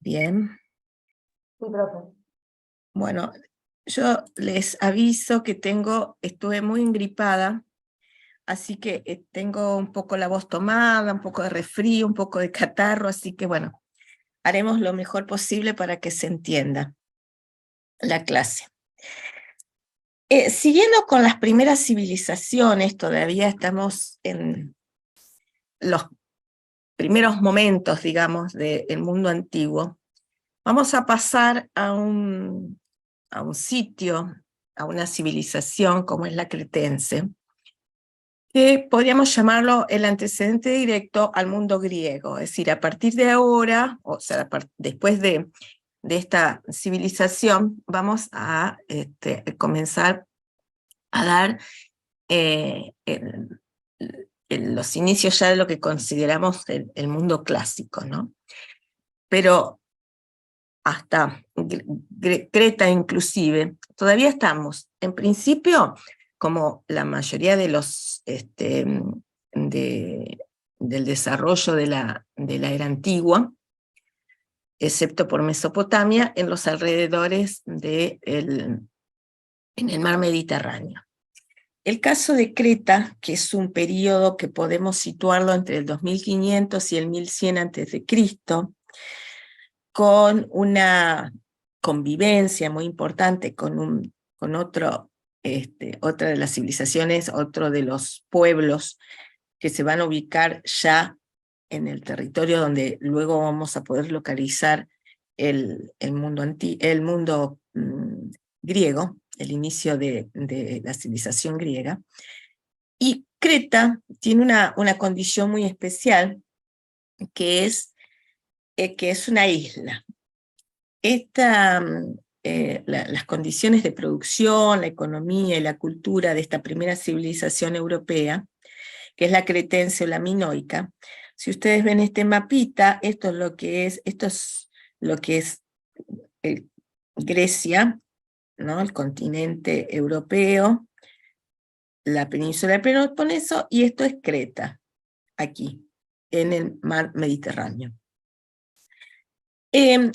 Bien. Sí, profe. Bueno, yo les aviso que estuve muy engripada, así que tengo un poco la voz tomada, un poco de resfrío, un poco de catarro, así que bueno, haremos lo mejor posible para que se entienda la clase. Siguiendo con las primeras civilizaciones, todavía estamos en los primeros momentos, digamos, del mundo antiguo. Vamos a pasar a un sitio, a una civilización como es la cretense, que podríamos llamarlo el antecedente directo al mundo griego. Es decir, a partir de ahora, o sea, después de esta civilización, vamos a comenzar a dar los inicios ya de lo que consideramos el mundo clásico, ¿no? Pero hasta Creta inclusive, todavía estamos, en principio, como la mayoría de los del desarrollo de la era antigua, excepto por Mesopotamia, en los alrededores en el mar Mediterráneo. El caso de Creta, que es un periodo que podemos situarlo entre el 2500 y el 1100 a.C., con una convivencia muy importante con otra de las civilizaciones, otro de los pueblos que se van a ubicar ya en el territorio donde luego vamos a poder localizar el mundo griego, el inicio de la civilización griega. Y Creta tiene una condición muy especial, que es una isla. Las condiciones de producción, la economía y la cultura de esta primera civilización europea, que es la cretense o la minoica, si ustedes ven este mapita, esto es lo que es Grecia, ¿no? El continente europeo, la península del Peloponeso, y esto es Creta, aquí, en el mar Mediterráneo.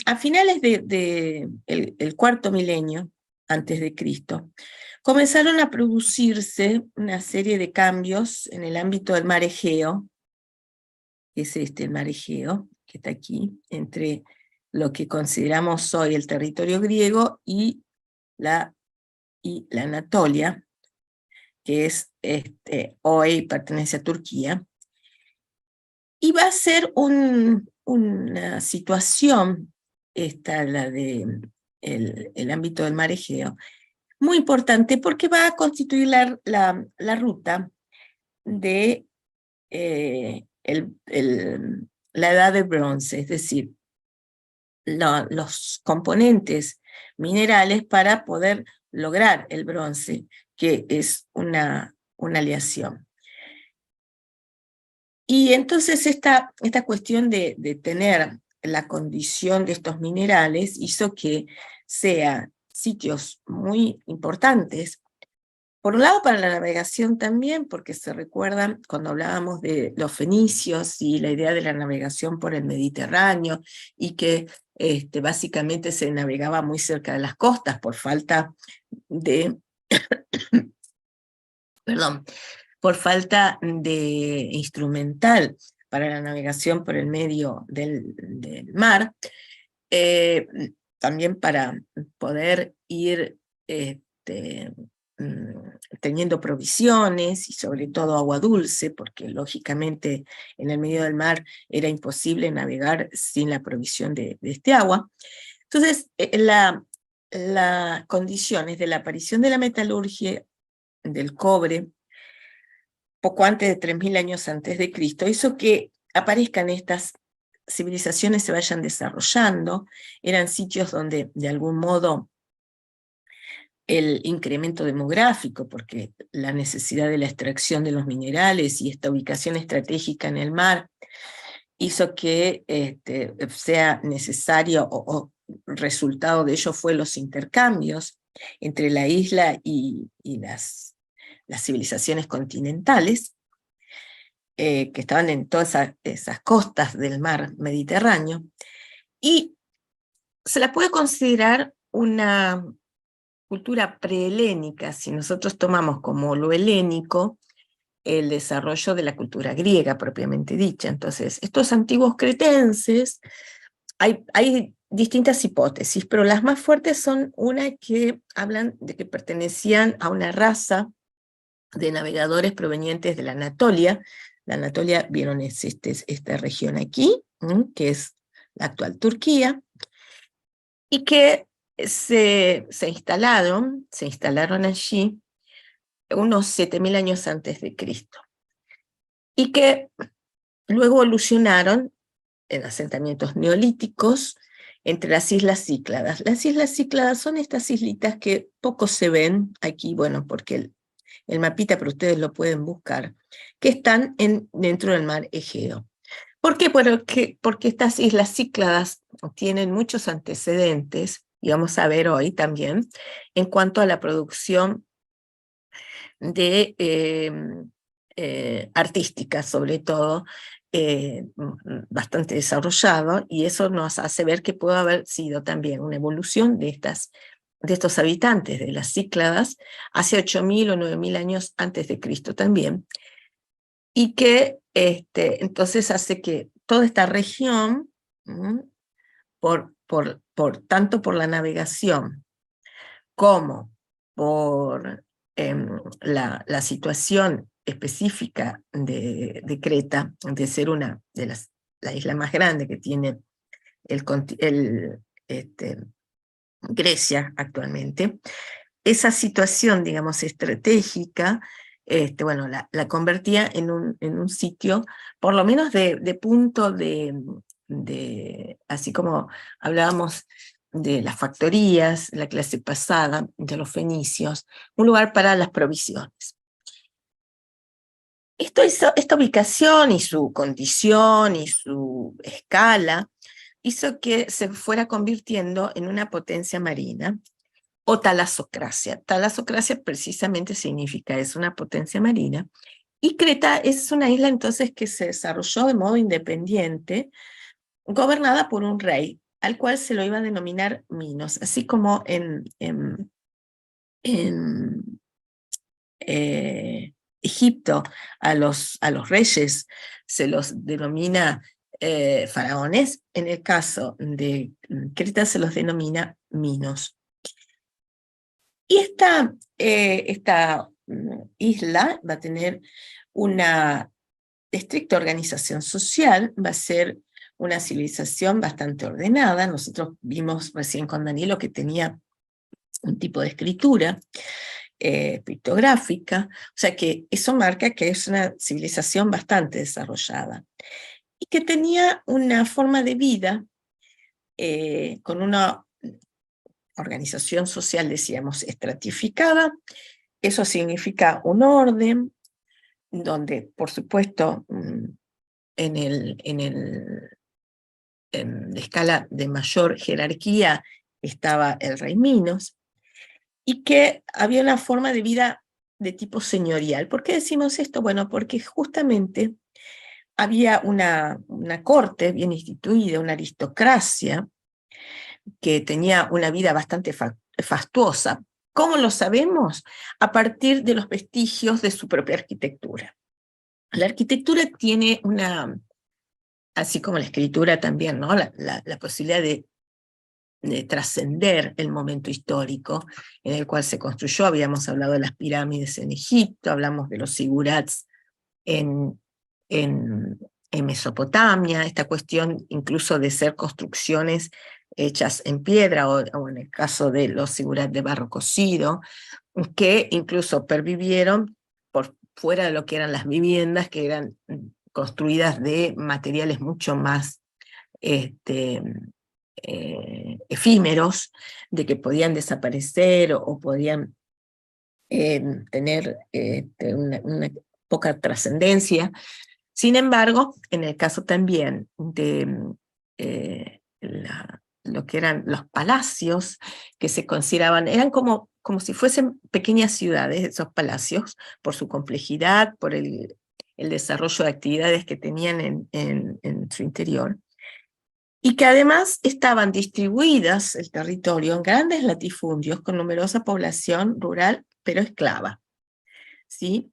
A finales el cuarto milenio antes de Cristo, comenzaron a producirse una serie de cambios en el ámbito del mar Egeo, que es el mar Egeo, que está aquí, entre lo que consideramos hoy el territorio griego y la Anatolia, que es hoy pertenece a Turquía, y va a ser una situación, la de el ámbito del mar Egeo, muy importante porque va a constituir la ruta de la edad del bronce, es decir, los componentes minerales para poder lograr el bronce, que es una aleación. Y entonces esta cuestión de tener la condición de estos minerales hizo que sean sitios muy importantes, por un lado para la navegación también, porque se recuerdan cuando hablábamos de los fenicios y la idea de la navegación por el Mediterráneo, y que básicamente se navegaba muy cerca de las costas por falta de perdón, por falta de instrumental para la navegación por el medio del mar, eh, también para poder ir teniendo provisiones y sobre todo agua dulce, porque lógicamente en el medio del mar era imposible navegar sin la provisión de este agua. Entonces, las condiciones de la aparición de la metalurgia, del cobre, poco antes de 3000 años antes de Cristo, hizo que aparezcan estas civilizaciones, se vayan desarrollando. Eran sitios donde de algún modo el incremento demográfico, porque la necesidad de la extracción de los minerales y esta ubicación estratégica en el mar hizo que sea necesario, o resultado de ello fue los intercambios entre la isla y las civilizaciones continentales, que estaban en todas esas costas del mar Mediterráneo. Y se la puede considerar una cultura prehelénica, si nosotros tomamos como lo helénico el desarrollo de la cultura griega propiamente dicha. Entonces, estos antiguos cretenses, hay distintas hipótesis, pero las más fuertes son una que hablan de que pertenecían a una raza de navegadores provenientes de la Anatolia. La Anatolia, vieron, es esta región aquí, que es la actual Turquía, y que se instalaron allí unos 7000 años antes de Cristo, y que luego evolucionaron en asentamientos neolíticos entre las islas Cícladas. Las islas Cícladas son estas islitas que poco se ven aquí, bueno, porque el mapita, pero ustedes lo pueden buscar, que están dentro del mar Egeo. ¿Por qué? Porque estas islas Cícladas tienen muchos antecedentes, y vamos a ver hoy también, en cuanto a la producción de artística, sobre todo, bastante desarrollado, y eso nos hace ver que puede haber sido también una evolución de estos habitantes de las Cícladas hace 8000 o 9000 años antes de Cristo también, y que entonces hace que toda esta región, tanto por la navegación como por la situación específica de Creta, de ser una de la isla más grande que tiene Grecia actualmente, esa situación, digamos, estratégica, bueno, la convertía en un sitio, por lo menos de punto así como hablábamos de las factorías, la clase pasada, de los fenicios, un lugar para las provisiones. Esta ubicación y su condición y su escala hizo que se fuera convirtiendo en una potencia marina, o talasocracia. Talasocracia precisamente significa, es una potencia marina, y Creta es una isla entonces que se desarrolló de modo independiente, gobernada por un rey, al cual se lo iba a denominar Minos, así como en Egipto a los reyes se los denomina faraones. En el caso de Creta se los denomina Minos. Y esta isla va a tener una estricta organización social, va a ser una civilización bastante ordenada. Nosotros vimos recién con Danilo que tenía un tipo de escritura pictográfica, o sea que eso marca que es una civilización bastante desarrollada, y que tenía una forma de vida con una organización social, decíamos, estratificada. Eso significa un orden donde, por supuesto, en la escala de mayor jerarquía estaba el rey Minos, y que había una forma de vida de tipo señorial. ¿Por qué decimos esto? Bueno, porque justamente había una corte bien instituida, una aristocracia, que tenía una vida bastante fastuosa. ¿Cómo lo sabemos? A partir de los vestigios de su propia arquitectura. La arquitectura tiene así como la escritura también, ¿no? La posibilidad de trascender el momento histórico en el cual se construyó. Habíamos hablado de las pirámides en Egipto, hablamos de los zigurats en, en, en Mesopotamia, esta cuestión incluso de ser construcciones hechas en piedra, o en el caso de los zigurats de barro cocido, que incluso pervivieron por fuera de lo que eran las viviendas, que eran construidas de materiales mucho más efímeros, de que podían desaparecer o podían tener una poca trascendencia. Sin embargo, en el caso también de lo que eran los palacios, que se consideraban, eran como si fuesen pequeñas ciudades, esos palacios, por su complejidad, por el desarrollo de actividades que tenían en su interior. y que además estaban distribuidas el territorio en grandes latifundios con numerosa población rural, pero esclava, ¿sí?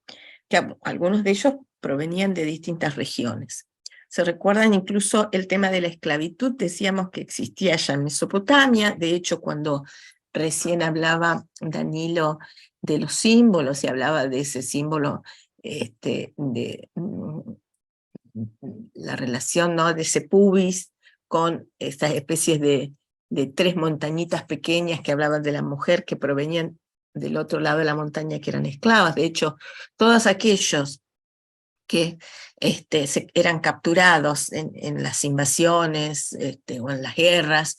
Que algunos de ellos provenían de distintas regiones. Se recuerdan incluso el tema de la esclavitud, decíamos que existía ya en Mesopotamia. De hecho, cuando recién hablaba Danilo de los símbolos y hablaba de ese símbolo de la relación, ¿no?, de ese pubis con estas especies de tres montañitas pequeñas que hablaban de la mujer que provenían del otro lado de la montaña, que eran esclavas. De hecho, todos aquellos que eran capturados en las invasiones o en las guerras,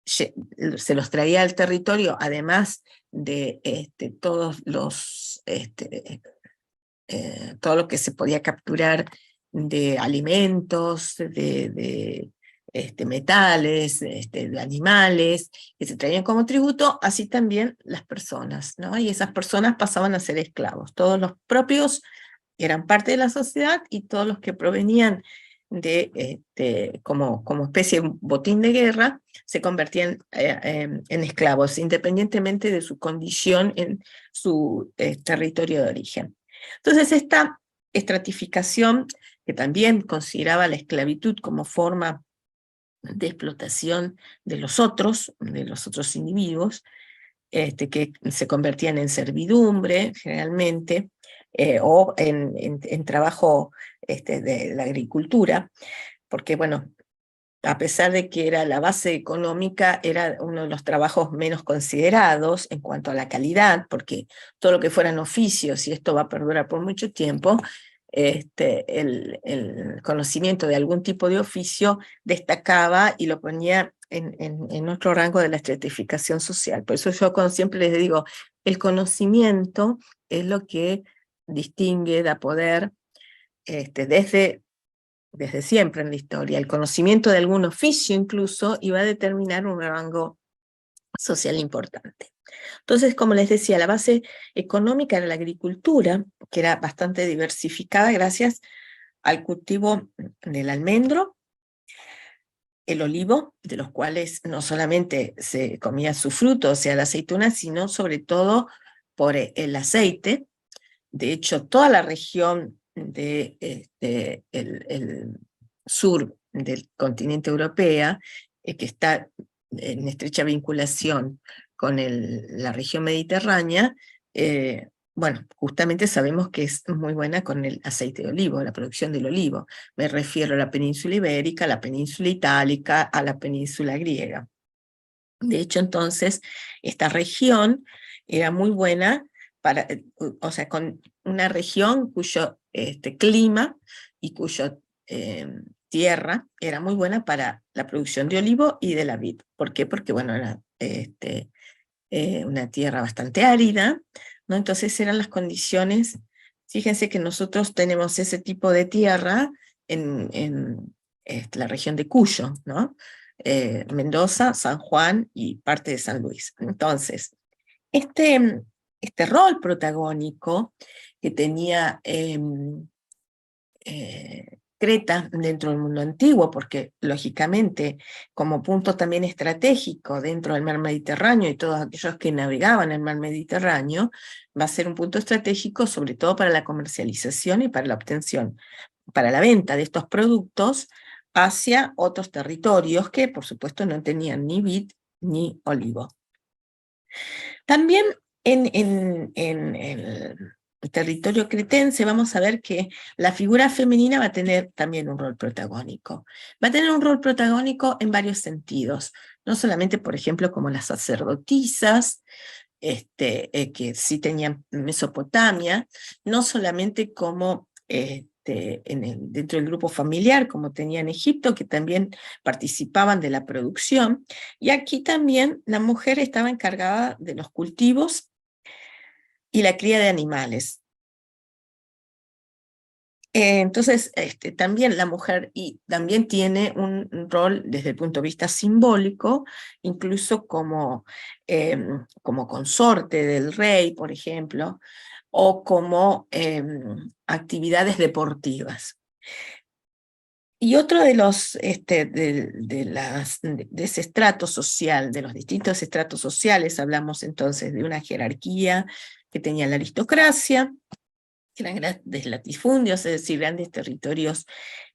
se los traía al territorio, además de todos los todo lo que se podía capturar de alimentos, de metales, de animales, que se traían como tributo, así también las personas, ¿no? Y esas personas pasaban a ser esclavos. Todos los propios eran parte de la sociedad y todos los que provenían como especie de botín de guerra se convertían en esclavos, independientemente de su condición en su territorio de origen. Entonces, esta estratificación, que también consideraba la esclavitud como forma de explotación de los otros individuos, que se convertían en servidumbre, generalmente, o en trabajo de la agricultura, porque, bueno, a pesar de que era la base económica, era uno de los trabajos menos considerados en cuanto a la calidad, porque todo lo que fueran oficios, y esto va a perdurar por mucho tiempo, el conocimiento de algún tipo de oficio destacaba y lo ponía en otro rango de la estratificación social. Por eso yo siempre les digo, el conocimiento es lo que distingue, da poder, desde siempre en la historia. El conocimiento de algún oficio incluso iba a determinar un rango social importante. Entonces, como les decía, la base económica era la agricultura, que era bastante diversificada gracias al cultivo del almendro, el olivo, de los cuales no solamente se comía su fruto, o sea, la aceituna, sino sobre todo por el aceite. De hecho, toda la región el sur del continente europeo, que está en estrecha vinculación con la región mediterránea, bueno, justamente sabemos que es muy buena con el aceite de olivo, la producción del olivo. Me refiero a la península ibérica, a la península itálica, a la península griega. De hecho, entonces, esta región era muy buena para, o sea, con una región cuyo clima y cuya tierra era muy buena para la producción de olivo y de la vid. ¿Por qué? Porque, bueno, era una tierra bastante árida, ¿no? Entonces eran las condiciones. Fíjense que nosotros tenemos ese tipo de tierra en la región de Cuyo, ¿no? Mendoza, San Juan y parte de San Luis. Entonces, este rol protagónico que tenía Creta dentro del mundo antiguo, porque lógicamente como punto también estratégico dentro del mar Mediterráneo y todos aquellos que navegaban en el mar Mediterráneo, va a ser un punto estratégico sobre todo para la comercialización y para la obtención, para la venta de estos productos hacia otros territorios que por supuesto no tenían ni vid ni olivo. También en el territorio cretense vamos a ver que la figura femenina va a tener también un rol protagónico. Va a tener un rol protagónico en varios sentidos, no solamente, por ejemplo, como las sacerdotisas, que sí tenían Mesopotamia, no solamente como dentro del grupo familiar, como tenía en Egipto, que también participaban de la producción, y aquí también la mujer estaba encargada de los cultivos y la cría de animales. Entonces, también la mujer también tiene un rol desde el punto de vista simbólico, incluso como consorte del rey, por ejemplo, o como actividades deportivas. Y otro de los, de ese estrato social, de los distintos estratos sociales, hablamos entonces de una jerarquía que tenía la aristocracia, que eran grandes latifundios, es decir, grandes territorios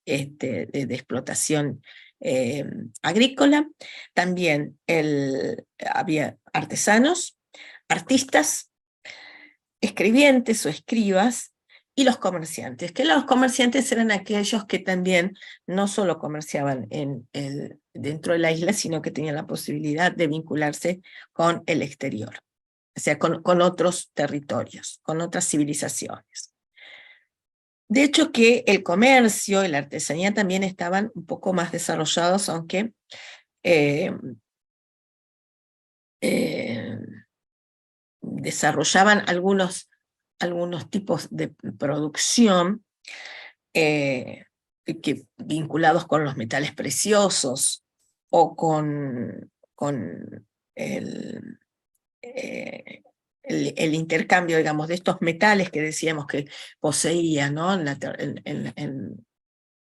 de explotación agrícola. También había artesanos, artistas, escribientes o escribas, y los comerciantes, que los comerciantes eran aquellos que también no solo comerciaban dentro de la isla, sino que tenían la posibilidad de vincularse con el exterior, o sea, con otros territorios, con otras civilizaciones. De hecho que el comercio y la artesanía también estaban un poco más desarrollados, aunque desarrollaban algunos tipos de producción vinculados con los metales preciosos o con el, el intercambio, digamos, de estos metales que decíamos que poseía, ¿no?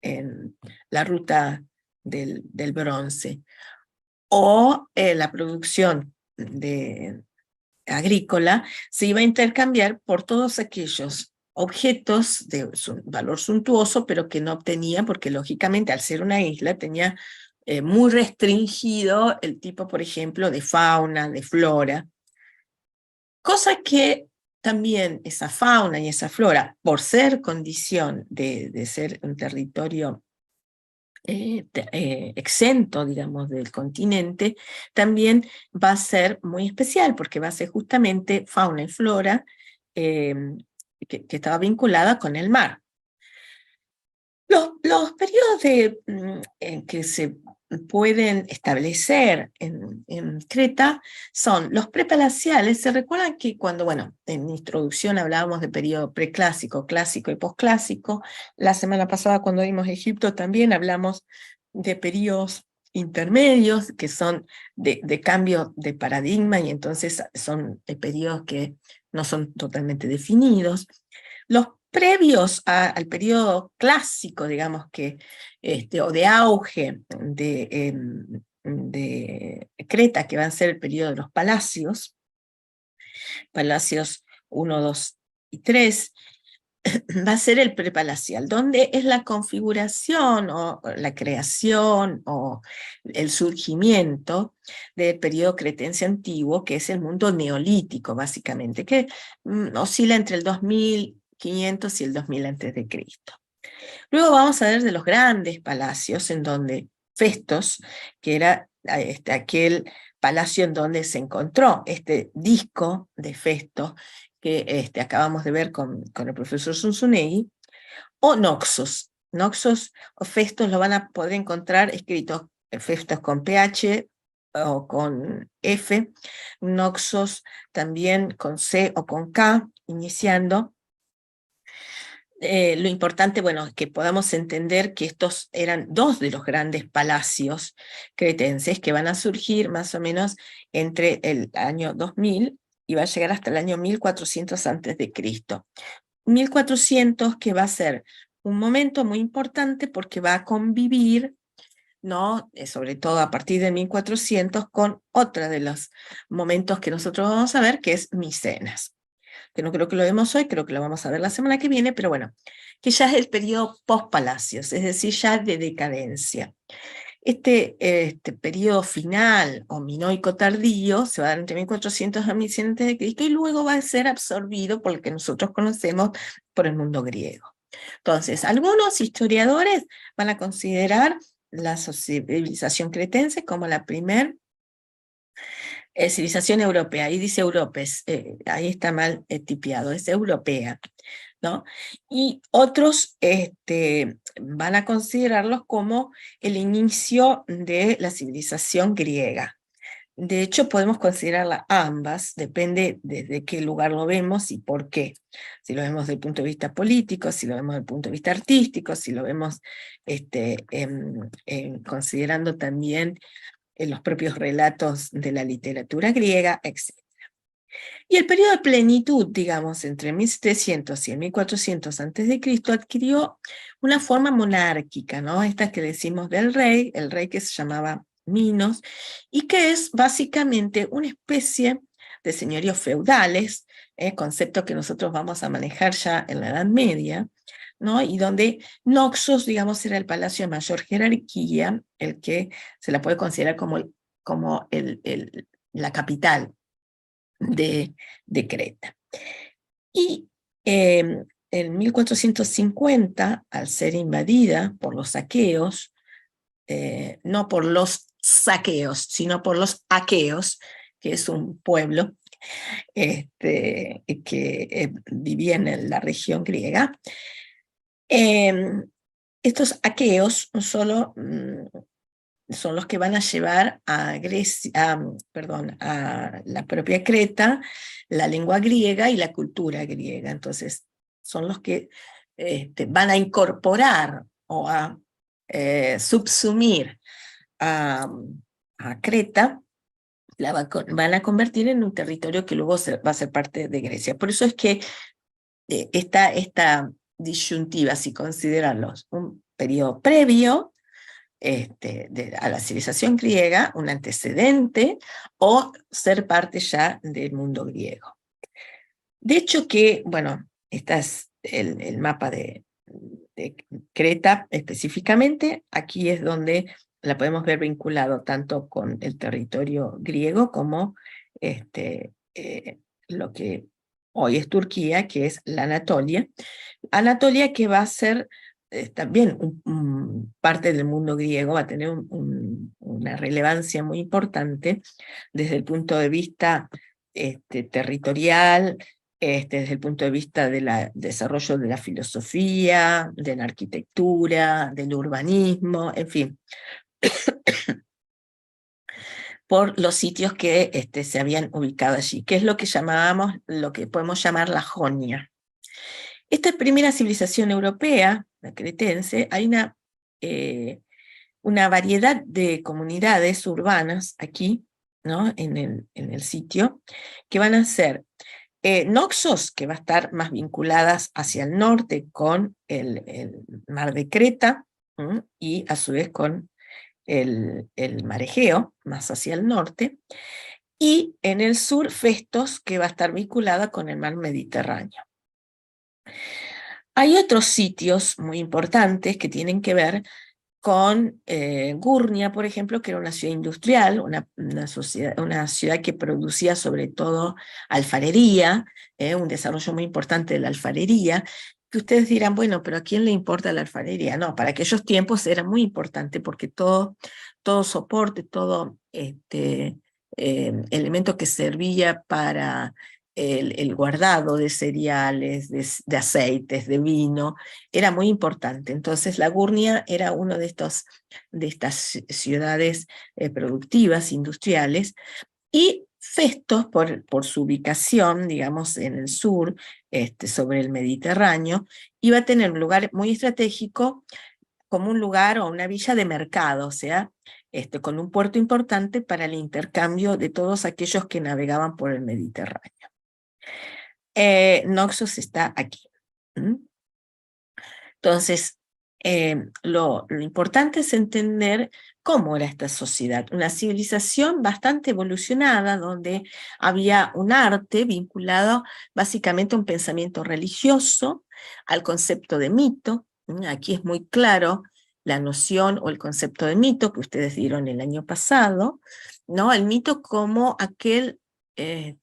En la ruta del bronce, o la producción agrícola se iba a intercambiar por todos aquellos objetos de valor suntuoso, pero que no obtenía, porque lógicamente al ser una isla tenía muy restringido el tipo, por ejemplo, de fauna, de flora, cosa que también esa fauna y esa flora, por ser condición de ser un territorio exento, digamos, del continente, también va a ser muy especial, porque va a ser justamente fauna y flora que estaba vinculada con el mar. Los periodos en que se pueden establecer en Creta son los prepalaciales. Se recuerdan que cuando, bueno, en mi introducción hablábamos de periodo preclásico, clásico y posclásico. La semana pasada cuando vimos Egipto también hablamos de periodos intermedios, que son de cambio de paradigma, y entonces son periodos que no son totalmente definidos. Los previos al periodo clásico, digamos que, o de auge de Creta, que va a ser el periodo de los palacios 1, 2 y 3, va a ser el prepalacial, donde es la configuración o la creación o el surgimiento del periodo cretense antiguo, que es el mundo neolítico, básicamente, que oscila entre el 2500 y el 2000 a.C. Luego vamos a ver de los grandes palacios, en donde Festos, que era aquel palacio en donde se encontró este disco de Festos, que acabamos de ver con el profesor Zunzunegui, o Noxos. Noxos o Festos lo van a poder encontrar escrito Festos con PH o con F, Noxos también con C o con K, iniciando. Lo importante, bueno, es que podamos entender que estos eran dos de los grandes palacios cretenses que van a surgir más o menos entre el año 2000 y va a llegar hasta el año 1400 a.C. 1400, que va a ser un momento muy importante porque va a convivir, ¿no? Sobre todo a partir de 1400, con otro de los momentos que nosotros vamos a ver, que es Micenas, que no creo que lo vemos hoy, creo que lo vamos a ver la semana que viene, pero bueno, que ya es el periodo post-palacios, es decir, ya de decadencia. Este periodo final o minoico tardío se va a dar entre 1400 a 1100 a.C. y luego va a ser absorbido por lo que nosotros conocemos por el mundo griego. Entonces, algunos historiadores van a considerar la civilización cretense como la primer civilización europea. Ahí dice europes, ahí está mal tipiado, es europea, ¿no? Y otros van a considerarlos como el inicio de la civilización griega. De hecho, podemos considerarlas ambas, depende desde qué lugar lo vemos y por qué. Si lo vemos desde el punto de vista político, si lo vemos desde el punto de vista artístico, si lo vemos considerando también en los propios relatos de la literatura griega, etc. Y el periodo de plenitud, digamos, entre 1700 y el 1400 a.C., adquirió una forma monárquica, ¿no? Esta que decimos del rey, el rey que se llamaba Minos, y que es básicamente una especie de señoríos feudales, concepto que nosotros vamos a manejar ya en la Edad Media, ¿no? Y donde Noxos, digamos, era el palacio de mayor jerarquía, el que se la puede considerar como la capital de Creta. Y en 1450, al ser invadida por los aqueos, no por los saqueos, sino por los aqueos, que es un pueblo que vivía en la región griega, estos aqueos solo son los que van a llevar a Grecia, perdón, a la propia Creta, la lengua griega y la cultura griega. Entonces, son los que van a incorporar o a subsumir a Creta, van a convertir en un territorio que luego va a ser parte de Grecia. Por eso es que está esta disyuntiva, si considerarlos un periodo previo a la civilización griega, un antecedente, o ser parte ya del mundo griego. De hecho que, bueno, este es el mapa de Creta específicamente, aquí es donde la podemos ver vinculado tanto con el territorio griego como lo que hoy es Turquía, que es la Anatolia. Anatolia que va a ser también parte del mundo griego, va a tener una relevancia muy importante desde el punto de vista territorial, desde el punto de vista del desarrollo de la filosofía, de la arquitectura, del urbanismo, en fin, por los sitios que se habían ubicado allí, que es lo que llamábamos, lo que podemos llamar la Jonia. Esta primera civilización europea, la cretense, hay una variedad de comunidades urbanas aquí, ¿no? en el sitio, que van a ser Noxos, que va a estar más vinculadas hacia el norte con el mar de Creta, y a su vez con el mar Egeo, más hacia el norte, y en el sur Festos, que va a estar vinculada con el mar Mediterráneo. Hay otros sitios muy importantes que tienen que ver con Gurnia, por ejemplo, que era una ciudad industrial, una ciudad que producía sobre todo alfarería, un desarrollo muy importante de la alfarería, que ustedes dirán, bueno, pero ¿a quién le importa la alfarería? No, para aquellos tiempos era muy importante porque todo soporte, todo elemento que servía para el guardado de cereales, de aceites, de vino, era muy importante. Entonces la Gurnia era una de estas ciudades productivas, industriales, y Festos, por su ubicación, digamos, en el sur, sobre el Mediterráneo, iba a tener un lugar muy estratégico como un lugar o una villa de mercado, o sea, con un puerto importante para el intercambio de todos aquellos que navegaban por el Mediterráneo. Noxos está aquí. Entonces, lo importante es entender cómo era esta sociedad. Una civilización bastante evolucionada, donde había un arte vinculado básicamente a un pensamiento religioso, al concepto de mito. Aquí es muy claro la noción o el concepto de mito que ustedes dieron el año pasado, ¿no? El mito como aquel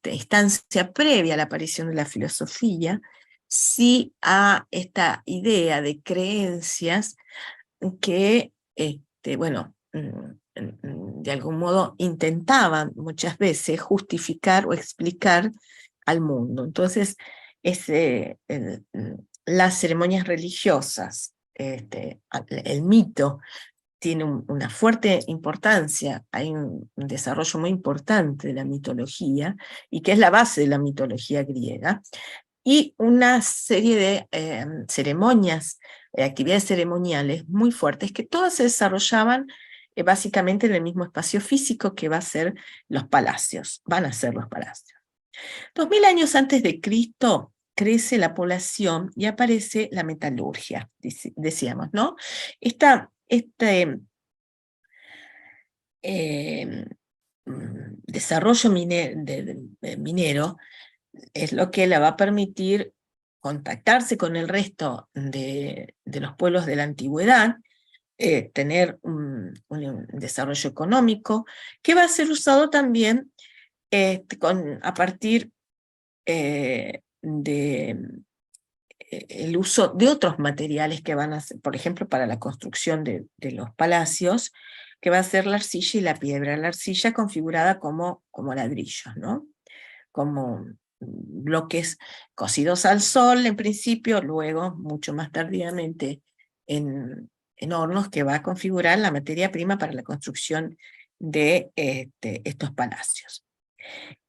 instancia previa a la aparición de la filosofía, sí a esta idea de creencias que, bueno, de algún modo intentaban muchas veces justificar o explicar al mundo. Entonces, las ceremonias religiosas, el mito, tiene una fuerte importancia, hay un desarrollo muy importante de la mitología, y que es la base de la mitología griega, y una serie de ceremonias, actividades ceremoniales muy fuertes, que todas se desarrollaban básicamente en el mismo espacio físico que va a ser los palacios, van a ser los palacios. 2000 años antes de Cristo crece la población y aparece la metalurgia, decíamos, ¿no? Eh, desarrollo minero es lo que le va a permitir contactarse con el resto de los pueblos de la antigüedad, tener un desarrollo económico que va a ser usado también a partir el uso de otros materiales que van a ser, por ejemplo, para la construcción de los palacios, que va a ser la arcilla y la piedra. La arcilla configurada como ladrillos, ¿no? Como bloques cocidos al sol en principio, luego, mucho más tardíamente, en hornos, que va a configurar la materia prima para la construcción de estos palacios.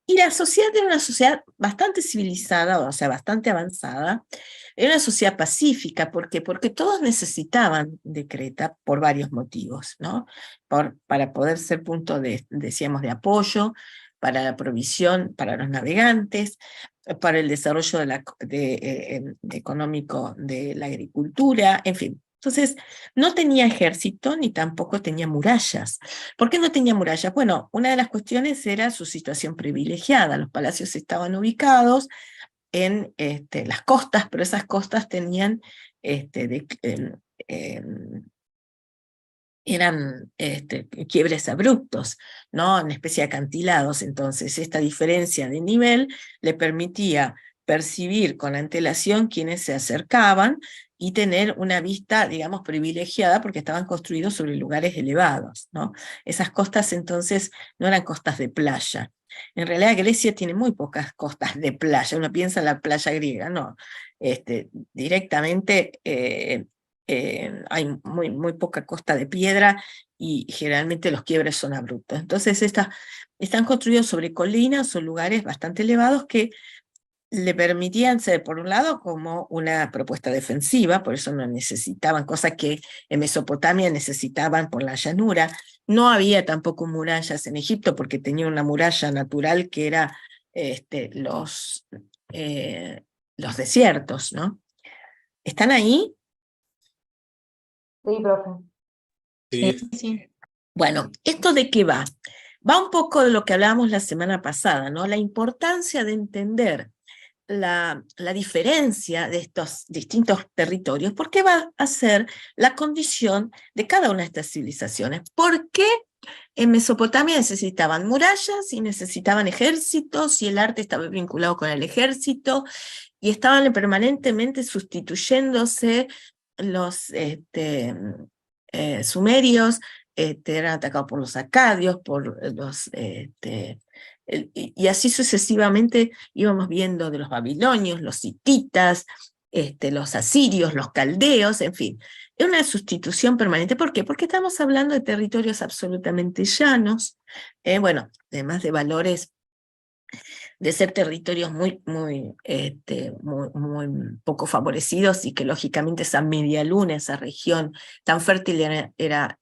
Y la sociedad era una sociedad bastante civilizada, o sea, bastante avanzada. Era una sociedad pacífica. ¿Por qué? Porque todos necesitaban de Creta por varios motivos, ¿no? Para poder ser punto decíamos, de apoyo, para la provisión para los navegantes, para el desarrollo económico de la agricultura, en fin. Entonces, no tenía ejército ni tampoco tenía murallas. ¿Por qué no tenía murallas? Bueno, una de las cuestiones era su situación privilegiada. Los palacios estaban ubicados en las costas, pero esas costas tenían eran quiebres abruptos, ¿no? Una especie de acantilados. Entonces, esta diferencia de nivel le permitía percibir con antelación quienes se acercaban y tener una vista, digamos, privilegiada, porque estaban construidos sobre lugares elevados, ¿no? Esas costas entonces no eran costas de playa. En realidad Grecia tiene muy pocas costas de playa. Uno piensa en la playa griega, no. Directamente hay muy poca costa de piedra y generalmente los quiebres son abruptos. Entonces están construidos sobre colinas o lugares bastante elevados que le permitían ser, por un lado, como una propuesta defensiva, por eso no necesitaban, cosas que en Mesopotamia necesitaban por la llanura. No había tampoco murallas en Egipto, porque tenía una muralla natural que era los desiertos, ¿no? ¿Están ahí? Sí, profe. Sí, Sí. Bueno, ¿esto de qué va? Va un poco de lo que hablábamos la semana pasada, ¿no? La importancia de entender la diferencia de estos distintos territorios, porque va a ser la condición de cada una de estas civilizaciones. ¿Por qué en Mesopotamia necesitaban murallas y necesitaban ejércitos, y el arte estaba vinculado con el ejército, y estaban permanentemente sustituyéndose los sumerios, eran atacados por los acadios, por los... y así sucesivamente íbamos viendo de los babilonios, los hititas, los asirios, los caldeos, en fin. Es una sustitución permanente. ¿Por qué? Porque estamos hablando de territorios absolutamente llanos, bueno, además de valores, de ser territorios muy poco favorecidos, y que lógicamente esa media luna, esa región tan fértil era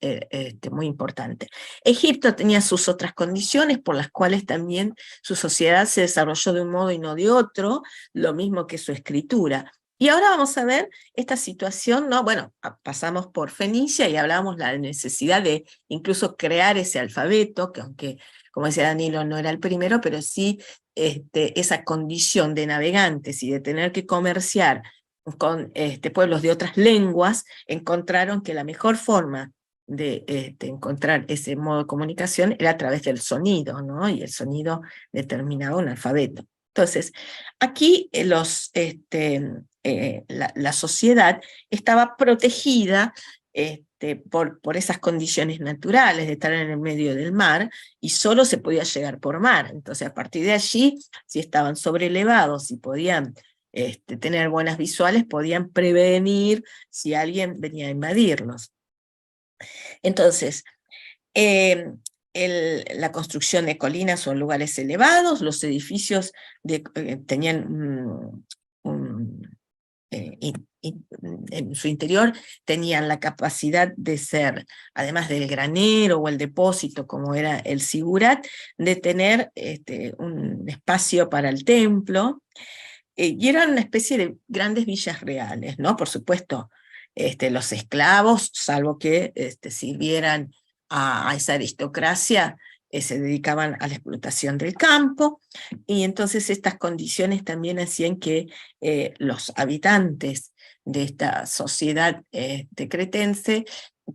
muy importante. Egipto tenía sus otras condiciones por las cuales también su sociedad se desarrolló de un modo y no de otro, lo mismo que su escritura. Y ahora vamos a ver esta situación, ¿no? Bueno, pasamos por Fenicia y hablábamos de la necesidad de incluso crear ese alfabeto, que aunque, como decía Danilo, no era el primero, pero sí esa condición de navegantes y de tener que comerciar con pueblos de otras lenguas, encontraron que la mejor forma de encontrar ese modo de comunicación era a través del sonido, ¿no? Y el sonido determinaba un alfabeto. Entonces, aquí la sociedad estaba protegida por esas condiciones naturales de estar en el medio del mar, y solo se podía llegar por mar. Entonces, a partir de allí, si estaban sobrelevados y podían tener buenas visuales, podían prevenir si alguien venía a invadirlos. Entonces, la construcción de colinas o lugares elevados, los edificios tenían en su interior tenían la capacidad de ser, además del granero o el depósito, como era el sigurat, de tener un espacio para el templo, y eran una especie de grandes villas reales, ¿no? Por supuesto, los esclavos, salvo que sirvieran a esa aristocracia, se dedicaban a la explotación del campo, y entonces estas condiciones también hacían que los habitantes de esta sociedad cretense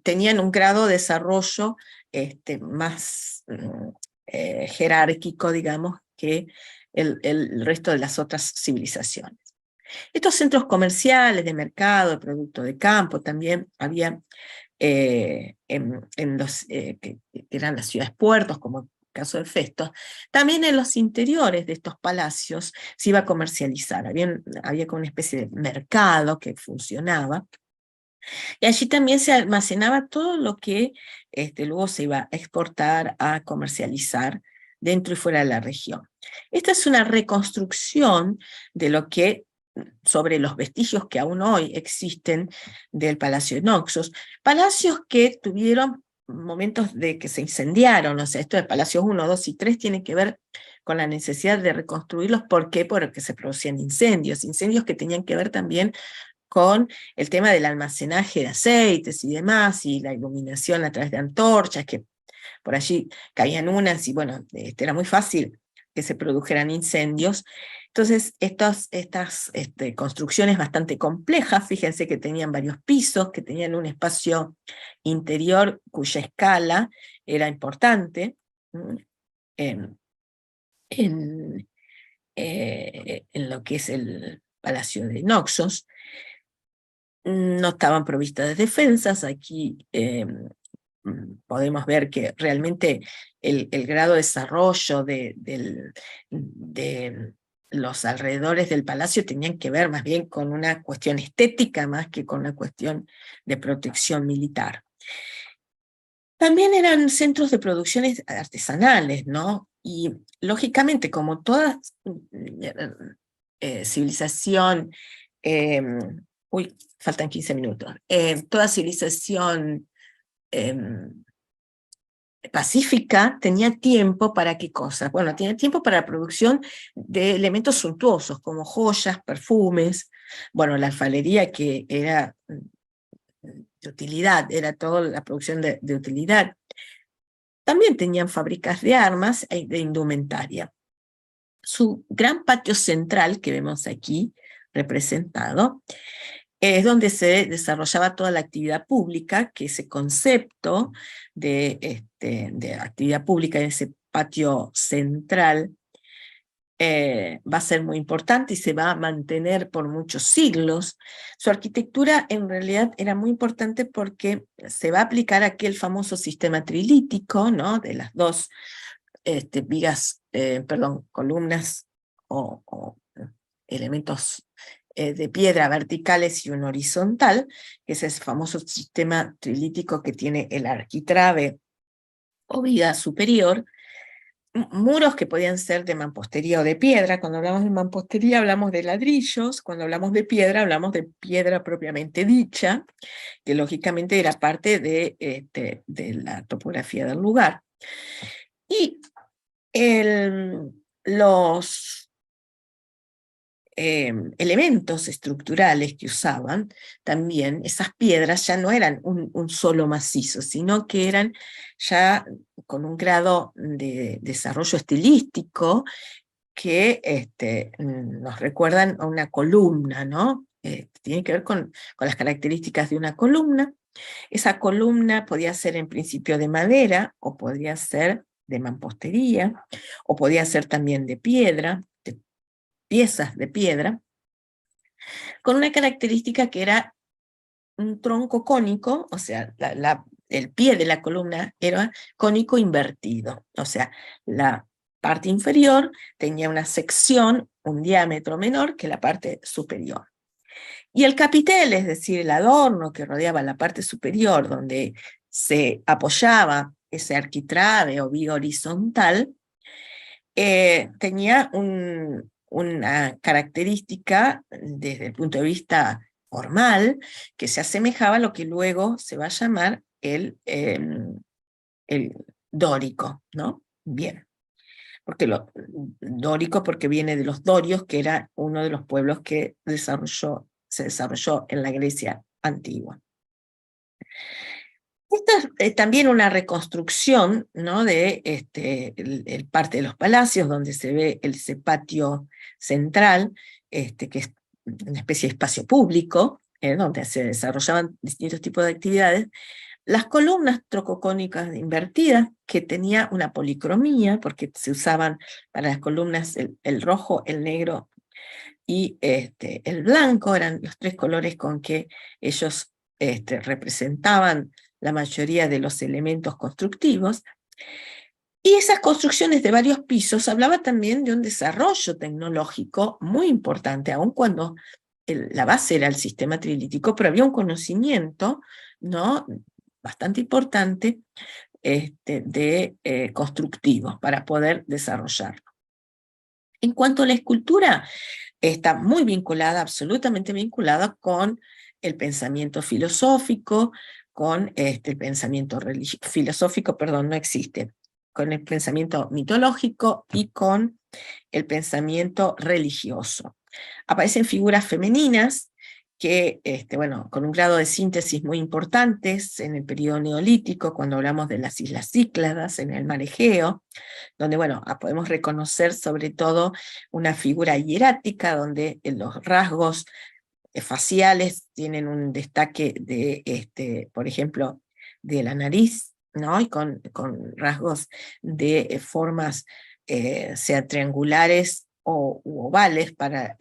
tenían un grado de desarrollo más jerárquico, digamos, que el resto de las otras civilizaciones. Estos centros comerciales, de mercado, de producto de campo, también había en los que eran las ciudades puertos, como el caso de Festos, también en los interiores de estos palacios se iba a comercializar. Había como una especie de mercado que funcionaba, y allí también se almacenaba todo lo que luego se iba a exportar, a comercializar dentro y fuera de la región. Esta es una reconstrucción de lo que, sobre los vestigios que aún hoy existen del Palacio de Naxos, palacios que tuvieron momentos de que se incendiaron, o sea, esto de Palacios 1, 2 y 3 tiene que ver con la necesidad de reconstruirlos. ¿Por qué? Porque se producían incendios que tenían que ver también con el tema del almacenaje de aceites y demás, y la iluminación a través de antorchas, que por allí caían unas, y bueno, era muy fácil que se produjeran incendios. Entonces, estas construcciones bastante complejas, fíjense que tenían varios pisos, que tenían un espacio interior cuya escala era importante, en, en lo que es el Palacio de Naxos. No estaban provistas de defensas. Aquí podemos ver que realmente el grado de desarrollo de los alrededores del palacio tenían que ver más bien con una cuestión estética más que con una cuestión de protección militar. También eran centros de producciones artesanales, ¿no? Y lógicamente, como toda civilización, faltan 15 minutos, toda civilización pacífica tenía tiempo para qué cosas. Bueno, tenía tiempo para la producción de elementos suntuosos, como joyas, perfumes, bueno, la alfarería, que era de utilidad, era toda la producción de utilidad. También tenían fábricas de armas e de indumentaria. Su gran patio central, que vemos aquí representado, es donde se desarrollaba toda la actividad pública, que ese concepto de actividad pública en ese patio central va a ser muy importante y se va a mantener por muchos siglos. Su arquitectura en realidad era muy importante porque se va a aplicar aquel famoso sistema trilítico, ¿no? De las dos columnas o elementos de piedra verticales y un horizontal, que es ese famoso sistema trilítico que tiene el arquitrabe o viga superior, muros que podían ser de mampostería o de piedra. Cuando hablamos de mampostería hablamos de ladrillos, cuando hablamos de piedra hablamos de piedra propiamente dicha, que lógicamente era parte de la topografía del lugar. Y los elementos estructurales que usaban, también esas piedras ya no eran un solo macizo, sino que eran ya con un grado de desarrollo estilístico que nos recuerdan a una columna, ¿no? Tiene que ver con las características de una columna. Esa columna podía ser en principio de madera, o podría ser de mampostería, o podía ser también de piedra, de piezas de piedra, con una característica que era un tronco cónico, o sea, el pie de la columna era cónico invertido, o sea, la parte inferior tenía una sección, un diámetro menor que la parte superior. Y el capitel, es decir, el adorno que rodeaba la parte superior, donde se apoyaba ese arquitrabe o viga horizontal, tenía una característica desde el punto de vista formal que se asemejaba a lo que luego se va a llamar el dórico, ¿no? Bien, porque dórico porque viene de los dorios, que era uno de los pueblos que se desarrolló en la Grecia antigua. Esta es también una reconstrucción, ¿no?, de el parte de los palacios, donde se ve ese patio central, que es una especie de espacio público, donde se desarrollaban distintos tipos de actividades. Las columnas trococónicas invertidas, que tenía una policromía, porque se usaban para las columnas el rojo, el negro y el blanco, eran los tres colores con que ellos representaban la mayoría de los elementos constructivos. Y esas construcciones de varios pisos hablaba también de un desarrollo tecnológico muy importante, aun cuando la base era el sistema trilítico, pero había un conocimiento, ¿no?, bastante importante de constructivos para poder desarrollarlo. En cuanto a la escultura, está muy vinculada, absolutamente vinculada con el pensamiento filosófico, con el pensamiento filosófico, perdón, no existe, con el pensamiento mitológico y con el pensamiento religioso. Aparecen figuras femeninas que, bueno, con un grado de síntesis muy importantes en el periodo neolítico, cuando hablamos de las islas Cícladas, en el mar Egeo, donde, bueno, podemos reconocer sobre todo una figura hierática, donde los rasgos faciales tienen un destaque de, por ejemplo, de la nariz, ¿no?, y con rasgos de formas, sea triangulares o ovales para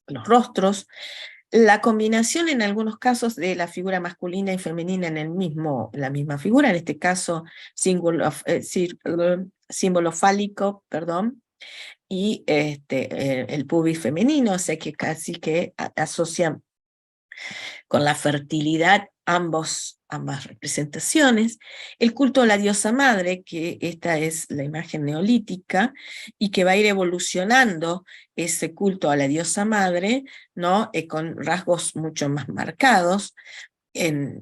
los rostros. La combinación en algunos casos de la figura masculina y femenina en la misma figura, en este caso símbolo fálico, perdón, y el pubis femenino, o sea que casi que asocian con la fertilidad ambas representaciones. El culto a la diosa madre, que esta es la imagen neolítica, y que va a ir evolucionando ese culto a la diosa madre, ¿no?, con rasgos mucho más marcados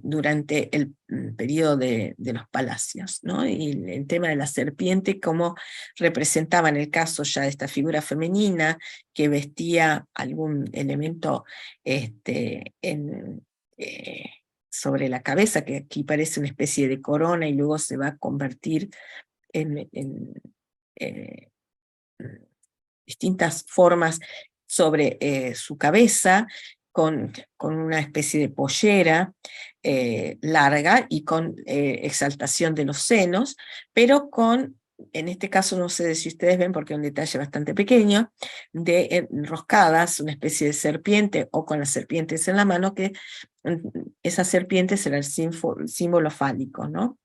durante el periodo de los palacios, ¿no? Y el tema de la serpiente, como representaba en el caso ya de esta figura femenina que vestía algún elemento eh, sobre la cabeza, que aquí parece una especie de corona y luego se va a convertir en distintas formas sobre su cabeza, con una especie de pollera larga y con exaltación de los senos, pero con, en este caso no sé si ustedes ven porque es un detalle bastante pequeño, de enroscadas, una especie de serpiente o con las serpientes en la mano, que esa serpiente será el símbolo fálico, ¿no?,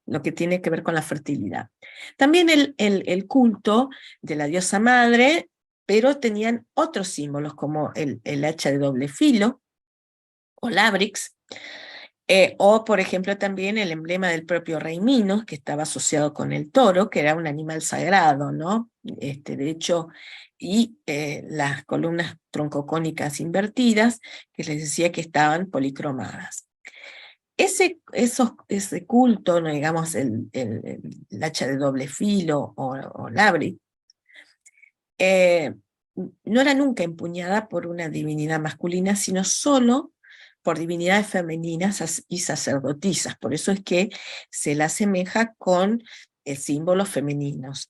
lo que tiene que ver con la fertilidad. También el culto de la diosa madre, pero tenían otros símbolos como el hacha de doble filo, o labrix, o por ejemplo también el emblema del propio rey Minos, que estaba asociado con el toro, que era un animal sagrado, ¿no? De hecho, y las columnas troncocónicas invertidas, que les decía que estaban policromadas. Ese culto, no digamos el hacha de doble filo o labrix, no era nunca empuñada por una divinidad masculina, sino solo por divinidades femeninas y sacerdotisas. Por eso es que se la asemeja con símbolos femeninos.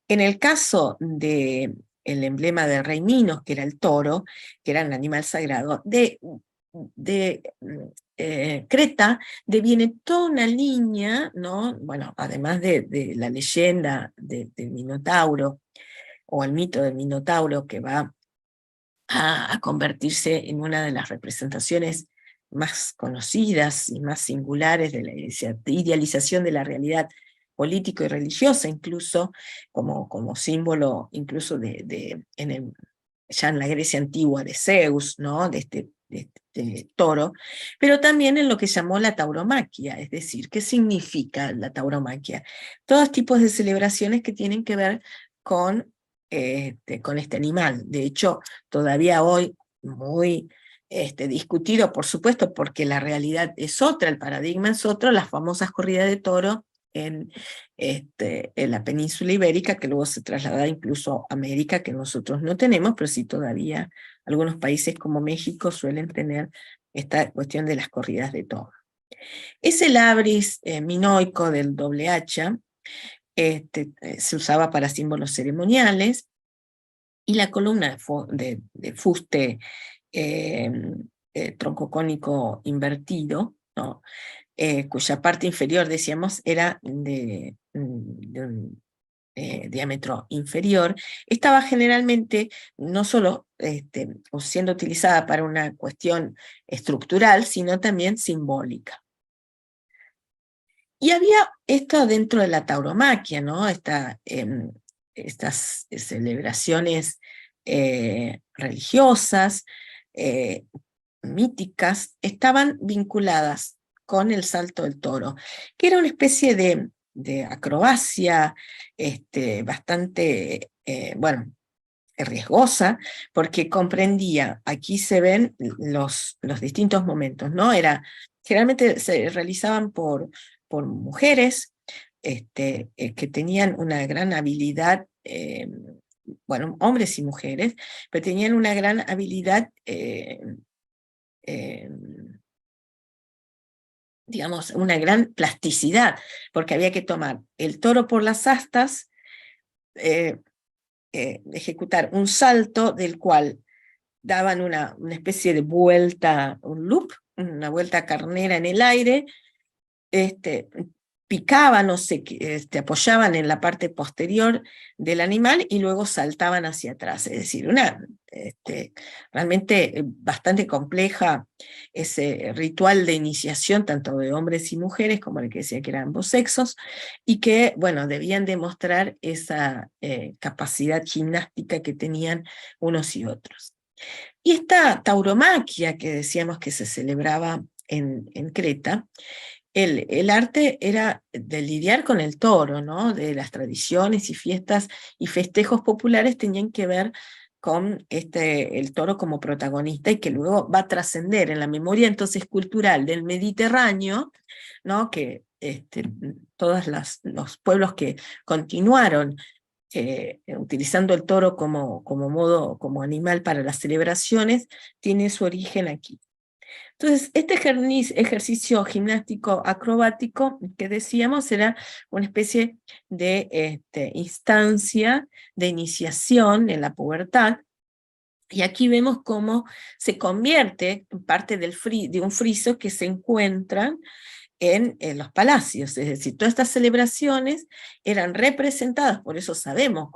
En el caso del emblema del rey Minos, que era el toro, que era un animal sagrado, de Creta deviene toda una línea, ¿no? Bueno, además de la leyenda del Minotauro, o el mito del Minotauro, que va a convertirse en una de las representaciones más conocidas y más singulares de la idealización de la realidad político y religiosa, incluso como símbolo, incluso ya en la Grecia antigua, de Zeus, ¿no?, de este toro, pero también en lo que llamó la tauromaquia. Es decir, ¿qué significa la tauromaquia? Todos tipos de celebraciones que tienen que ver con con este animal. De hecho, todavía hoy muy discutido, por supuesto, porque la realidad es otra, el paradigma es otro, las famosas corridas de toro en la península ibérica, que luego se traslada incluso a América, que nosotros no tenemos, pero sí todavía algunos países como México suelen tener esta cuestión de las corridas de toro. Ese labris minoico del doble hacha se usaba para símbolos ceremoniales, y la columna de fuste tronco cónico invertido, ¿no? Cuya parte inferior, decíamos, era de un diámetro inferior, estaba generalmente no solo siendo utilizada para una cuestión estructural, sino también simbólica. Y había esto dentro de la tauromaquia, ¿no? Estas celebraciones religiosas, míticas, estaban vinculadas con el salto del toro, que era una especie de acrobacia bastante, bueno, riesgosa, porque comprendía, aquí se ven los distintos momentos, ¿no? Generalmente se realizaban por mujeres que tenían una gran habilidad, bueno, hombres y mujeres, pero tenían una gran habilidad, digamos, una gran plasticidad, porque había que tomar el toro por las astas, ejecutar un salto del cual daban una especie de vuelta, un loop, una vuelta carnera en el aire, picaban o se apoyaban en la parte posterior del animal y luego saltaban hacia atrás. Es decir, realmente bastante compleja ese ritual de iniciación, tanto de hombres y mujeres, como el que decía que eran ambos sexos, y que, bueno, debían demostrar esa capacidad gimnástica que tenían unos y otros. Y esta tauromaquia que decíamos que se celebraba en Creta, el arte era de lidiar con el toro, ¿no? De las tradiciones y fiestas y festejos populares tenían que ver con el toro como protagonista, y que luego va a trascender en la memoria entonces cultural del Mediterráneo, ¿no? Que todos los pueblos que continuaron utilizando el toro como animal para las celebraciones, tiene su origen aquí. Entonces, este ejercicio gimnástico acrobático que decíamos era una especie de instancia de iniciación en la pubertad, y aquí vemos cómo se convierte en parte de un friso que se encuentran en los palacios. Es decir, todas estas celebraciones eran representadas, por eso sabemos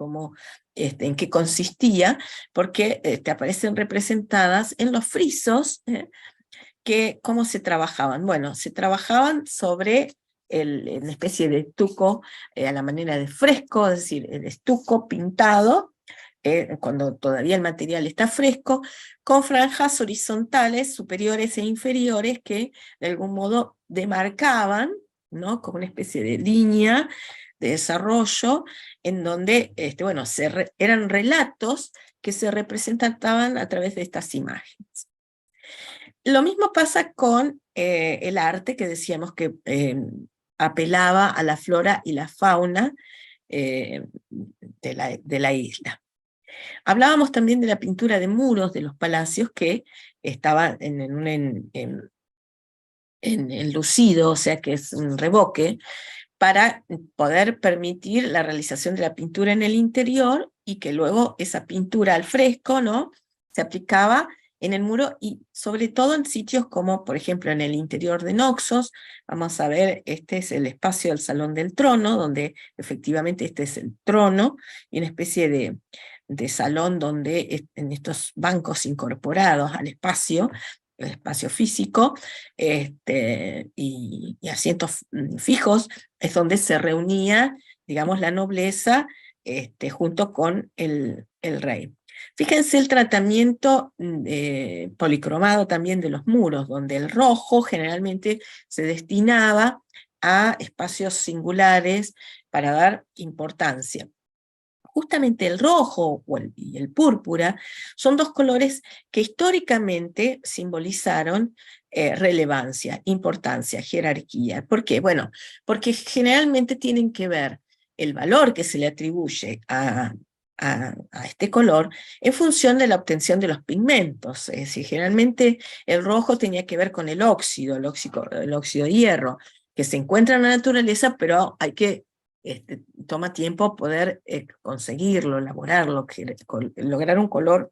en qué consistía, porque aparecen representadas en los frisos. ¿Cómo se trabajaban? Bueno, se trabajaban sobre una especie de estuco a la manera de fresco, es decir, el estuco pintado, cuando todavía el material está fresco, con franjas horizontales superiores e inferiores que de algún modo demarcaban, ¿no? Como una especie de línea de desarrollo, en donde bueno, eran relatos que se representaban a través de estas imágenes. Lo mismo pasa con el arte, que decíamos que apelaba a la flora y la fauna de la isla. Hablábamos también de la pintura de muros de los palacios, que estaba enlucido, o sea que es un revoque, para poder permitir la realización de la pintura en el interior, y que luego esa pintura al fresco, ¿no?, se aplicaba en el muro, y sobre todo en sitios como, por ejemplo, en el interior de Noxos. Vamos a ver, este es el espacio del Salón del Trono, donde efectivamente este es el trono, y una especie de salón donde en estos bancos incorporados al espacio, el espacio físico, y asientos fijos, es donde se reunía, digamos, la nobleza junto con el rey. Fíjense el tratamiento policromado también de los muros, donde el rojo generalmente se destinaba a espacios singulares para dar importancia. justamente el rojo y el púrpura son dos colores que históricamente simbolizaron relevancia, importancia, jerarquía. ¿Por qué? Bueno, porque generalmente tienen que ver el valor que se le atribuye a este color en función de la obtención de los pigmentos. Es decir, generalmente el rojo tenía que ver con el óxido de hierro, que se encuentra en la naturaleza, pero hay que toma tiempo poder conseguirlo, elaborarlo, lograr un color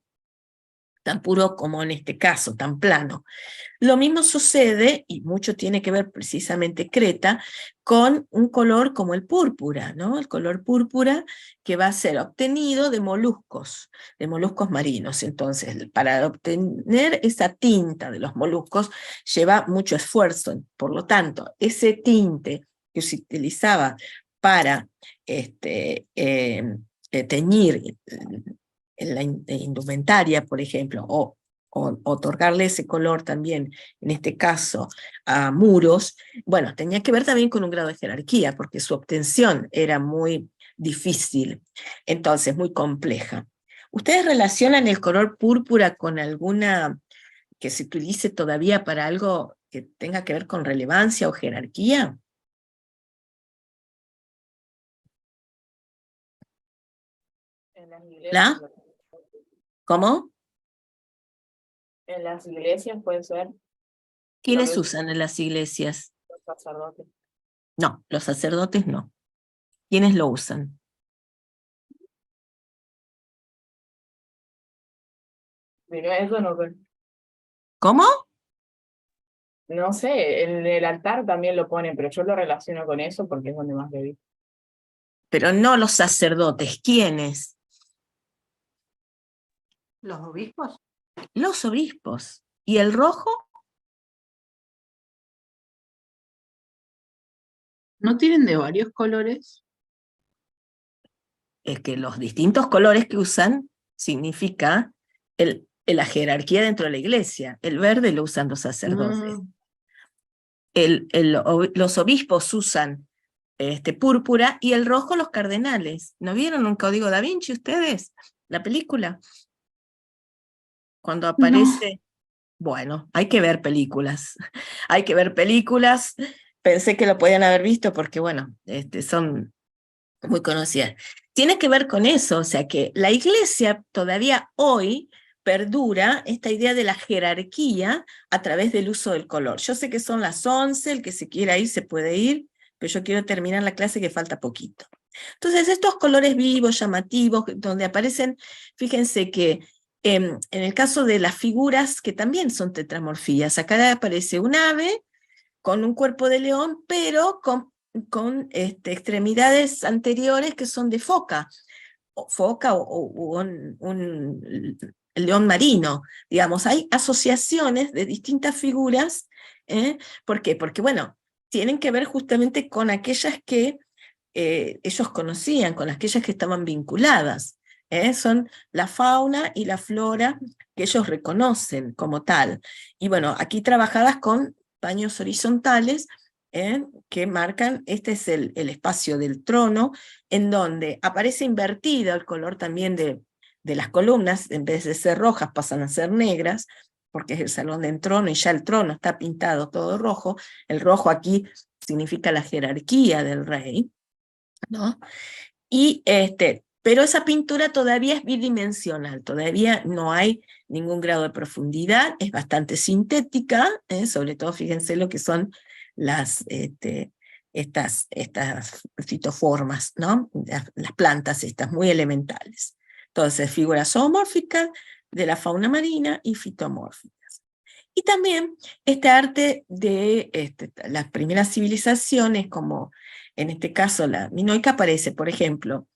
tan puro como en este caso, tan plano. Lo mismo sucede, y mucho tiene que ver precisamente Creta, con un color como el púrpura, ¿no? El color púrpura que va a ser obtenido de moluscos marinos. Entonces, para obtener esa tinta de los moluscos lleva mucho esfuerzo. Por lo tanto, ese tinte que se utilizaba para teñir en la indumentaria, por ejemplo, o otorgarle ese color también, en este caso, a muros, bueno, tenía que ver también con un grado de jerarquía, porque su obtención era muy difícil, entonces muy compleja. ¿Ustedes relacionan el color púrpura con alguna que se utilice todavía para algo que tenga que ver con relevancia o jerarquía? En las iglesias, ¿La? ¿Cómo? en las iglesias puede ser lo que ¿Quiénes usan usan en las iglesias? los sacerdotes. No, los sacerdotes no. ¿Quiénes lo usan? Pero eso no, ¿Cómo? no sé, en el altar también lo ponen, pero yo lo relaciono con eso porque es donde más lo vi. Pero no los sacerdotes. ¿Quiénes? ¿Los obispos? Los obispos. ¿Y el rojo? ¿No tienen de varios colores? Es que los distintos colores que usan significa la jerarquía dentro de la iglesia. El verde lo usan los sacerdotes. Los obispos usan púrpura y el rojo los cardenales. ¿No vieron un Código Da Vinci ustedes? La película. Cuando aparece... Bueno, hay que ver películas. Hay que ver películas. Pensé que lo podían haber visto porque, bueno, son muy conocidas. Tiene que ver con eso, o sea que la iglesia todavía hoy perdura esta idea de la jerarquía a través del uso del color. Yo sé que son las 11, el que se quiera ir se puede ir, pero yo quiero terminar la clase que falta poquito. Entonces estos colores vivos, llamativos, donde aparecen, fíjense que en el caso de las figuras que también son tetramorfías, acá aparece un ave con un cuerpo de león, pero con extremidades anteriores que son de foca, o un león marino, digamos. Hay asociaciones de distintas figuras, ¿eh? ¿Por qué? Porque, bueno, tienen que ver justamente con aquellas que ellos conocían, con aquellas que estaban vinculadas. Son la fauna y la flora que ellos reconocen como tal. Y bueno, aquí trabajadas con paños horizontales que marcan, este es el espacio del trono, en donde aparece invertido el color también de las columnas, en vez de ser rojas pasan a ser negras, porque es el salón del trono y ya el trono está pintado todo rojo. El rojo aquí significa la jerarquía del rey, ¿no? Y pero esa pintura todavía es bidimensional, todavía no hay ningún grado de profundidad, es bastante sintética, sobre todo fíjense lo que son estas fitoformas, ¿no? Las plantas estas muy elementales. Entonces, figuras zoomórficas de la fauna marina y fitomórficas. Y también este arte de las primeras civilizaciones, como en este caso la minoica, aparece, por ejemplo,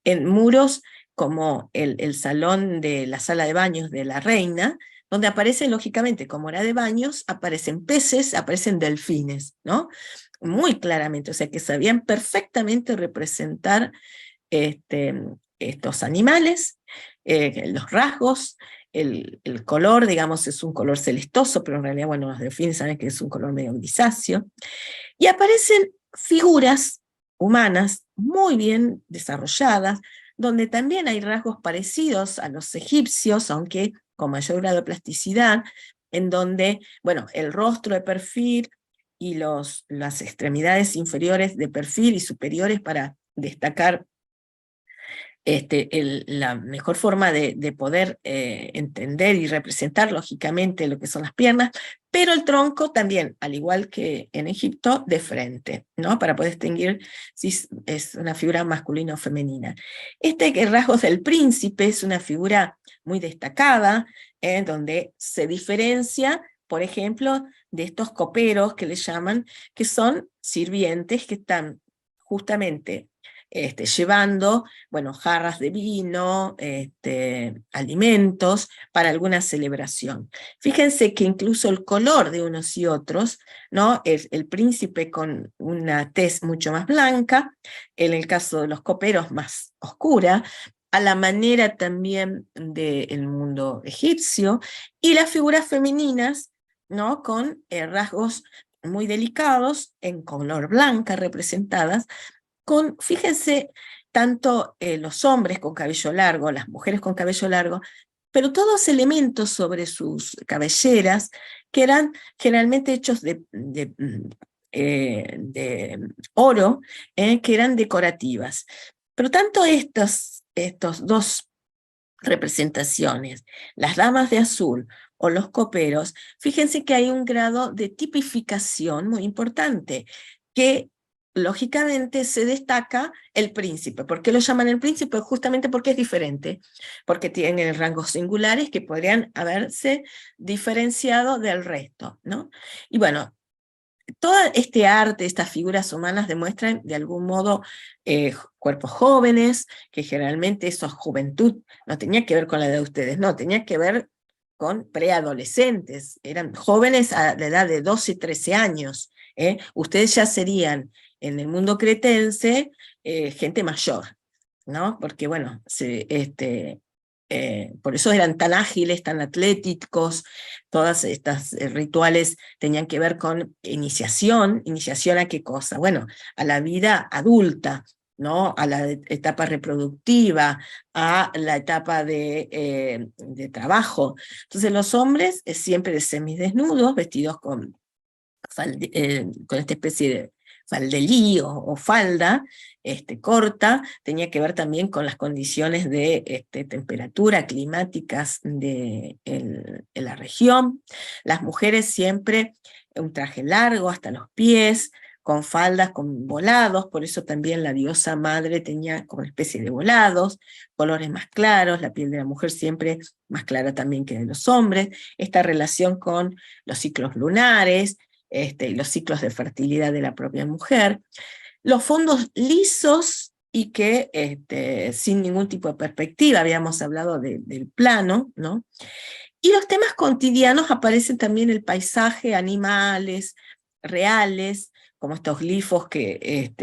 en muros como el salón de la sala de baños de la reina, donde aparecen, lógicamente, como era de baños, aparecen peces, aparecen delfines, ¿no? Muy claramente, o sea que sabían perfectamente representar estos animales, los rasgos, el color, digamos, es un color celestoso, pero en realidad, bueno, los delfines saben que es un color medio grisáceo, y aparecen figuras humanas muy bien desarrolladas, donde también hay rasgos parecidos a los egipcios, aunque con mayor grado de plasticidad, en donde, bueno, el rostro de perfil y las extremidades inferiores de perfil y superiores para destacar la mejor forma de poder entender y representar lógicamente lo que son las piernas, pero el tronco también, al igual que en Egipto, de frente, ¿no? Para poder distinguir si es una figura masculina o femenina. Rasgos del príncipe es una figura muy destacada, donde se diferencia, por ejemplo, de estos coperos que le llaman, que son sirvientes que están justamente llevando, bueno, jarras de vino, alimentos para alguna celebración. Fíjense que incluso el color de unos y otros, ¿no? El príncipe con una tez mucho más blanca, en el caso de los coperos más oscura, a la manera también del mundo egipcio, y las figuras femeninas, ¿no? Con rasgos muy delicados, en color blanca representadas, fíjense, tanto los hombres con cabello largo, las mujeres con cabello largo, pero todos elementos sobre sus cabelleras que eran generalmente hechos de oro, que eran decorativas. Pero tanto estos dos representaciones, las damas de azul o los coperos, fíjense que hay un grado de tipificación muy importante, que lógicamente se destaca el príncipe. ¿Por qué lo llaman el príncipe? Justamente porque es diferente, porque tiene rangos singulares que podrían haberse diferenciado del resto, ¿no? Y bueno, todo este arte, estas figuras humanas demuestran de algún modo cuerpos jóvenes, que generalmente esa juventud no tenía que ver con la edad de ustedes, no, tenía que ver con preadolescentes, eran jóvenes a la edad de 12, 13 años. Ustedes ya serían, en el mundo cretense, gente mayor, ¿no? Porque bueno, por eso eran tan ágiles, tan atléticos, todas estas rituales tenían que ver con iniciación. ¿Iniciación a qué cosa? Bueno, a la vida adulta, ¿no? A la etapa reproductiva, a la etapa de trabajo. Entonces los hombres siempre semidesnudos, vestidos con esta especie de faldelí o falda corta, tenía que ver también con las condiciones de temperatura climáticas en la región. Las mujeres siempre un traje largo hasta los pies, con faldas, con volados, por eso también la diosa madre tenía como una especie de volados, colores más claros, la piel de la mujer siempre más clara también que de los hombres, esta relación con los ciclos lunares, y los ciclos de fertilidad de la propia mujer, los fondos lisos y que sin ningún tipo de perspectiva, habíamos hablado del plano, ¿no? Y los temas cotidianos aparecen también el paisaje, animales reales, como estos grifos que